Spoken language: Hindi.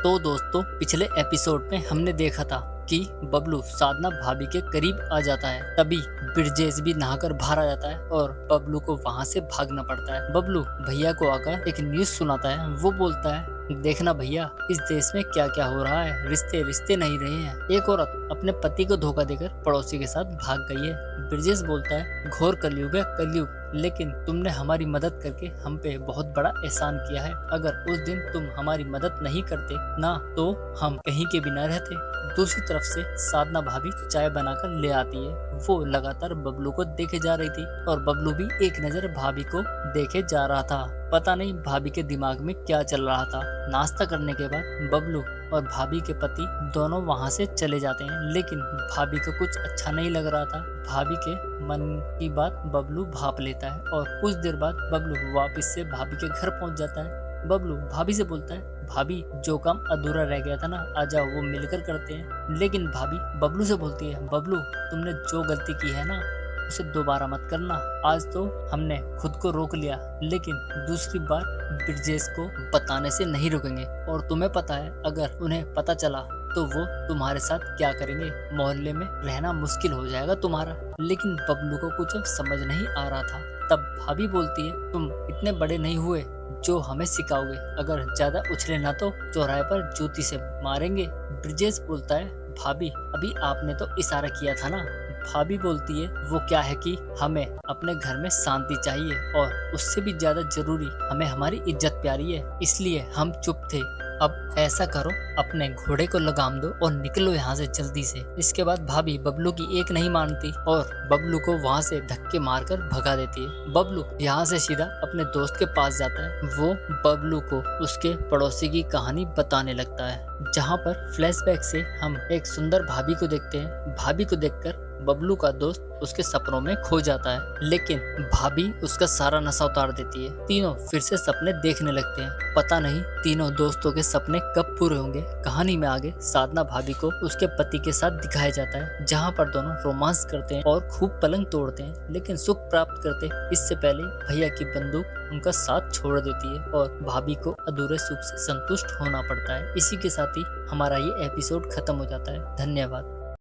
तो दोस्तों, पिछले एपिसोड में हमने देखा था कि बबलू साधना भाभी के करीब आ जाता है। तभी ब्रिजेश भी नहाकर बाहर आ जाता है और बबलू को वहां से भागना पड़ता है। बबलू भैया को आकर एक न्यूज़ सुनाता है। वो बोलता है, देखना भैया, इस देश में क्या क्या हो रहा है, रिश्ते रिश्ते नहीं रहे हैं। एक औरत अपने पति को धोखा देकर पड़ोसी के साथ भाग गई है। ब्रिजेश बोलता है, घोर कलयुग है कलयुग, लेकिन तुमने हमारी मदद करके हम पे बहुत बड़ा एहसान किया है। अगर उस दिन तुम हमारी मदद नहीं करते ना तो हम कहीं के भी न रहते। दूसरी तरफ से साधना भाभी चाय बनाकर ले आती है। वो लगातार बबलू को देखे जा रही थी और बबलू भी एक नजर भाभी को देखे जा रहा था। पता नहीं भाभी के दिमाग में क्या चल रहा था। नाश्ता करने के बाद बबलू और भाभी के पति दोनों वहां से चले जाते हैं, लेकिन भाभी को कुछ अच्छा नहीं लग रहा था। भाभी के मन की बात बबलू भाप लेता है और कुछ देर बाद बबलू वापस से भाभी के घर पहुंच जाता है। बबलू भाभी से बोलता है, भाभी जो काम अधूरा रह गया था ना, आ जाओ वो मिलकर करते हैं। लेकिन भाभी बबलू से बोलती है, बबलू तुमने जो गलती की है ना उसे दोबारा मत करना। आज तो हमने खुद को रोक लिया, लेकिन दूसरी बार ब्रिजेश को बताने से नहीं रुकेंगे। और तुम्हें पता है, अगर उन्हें पता चला तो वो तुम्हारे साथ क्या करेंगे। मोहल्ले में रहना मुश्किल हो जाएगा तुम्हारा। लेकिन बबलू को कुछ अब समझ नहीं आ रहा था। तब भाभी बोलती है, तुम इतने बड़े नहीं हुए जो हमें सिखाओगे। अगर ज्यादा उछले ना तो चौराहे पर जूती से मारेंगे। ब्रिजेश बोलता है, भाभी अभी आपने तो इशारा किया था ना। भाभी बोलती है, वो क्या है कि हमें अपने घर में शांति चाहिए और उससे भी ज्यादा जरूरी हमें हमारी इज्जत प्यारी है, इसलिए हम चुप थे। अब ऐसा करो, अपने घोड़े को लगाम दो और निकलो यहाँ से जल्दी से। इसके बाद भाभी बबलू की एक नहीं मानती और बबलू को वहाँ से धक्के मारकर भगा देती है। बबलू यहाँ से सीधा अपने दोस्त के पास जाता है। वो बबलू को उसके पड़ोसी की कहानी बताने लगता है, जहाँ पर फ्लैशबैक से हम एक सुंदर भाभी को देखते हैं। भाभी को देखकर बबलू का दोस्त उसके सपनों में खो जाता है, लेकिन भाभी उसका सारा नशा उतार देती है। तीनों फिर से सपने देखने लगते हैं। पता नहीं तीनों दोस्तों के सपने कब पूरे होंगे। कहानी में आगे साधना भाभी को उसके पति के साथ दिखाया जाता है, जहाँ पर दोनों रोमांस करते हैं और खूब पलंग तोड़ते हैं, लेकिन सुख प्राप्त करते इससे पहले भैया की बंदूक उनका साथ छोड़ देती है और भाभी को अधूरे सुख से संतुष्ट होना पड़ता है। इसी के साथ ही हमारा ये एपिसोड खत्म हो जाता है। धन्यवाद।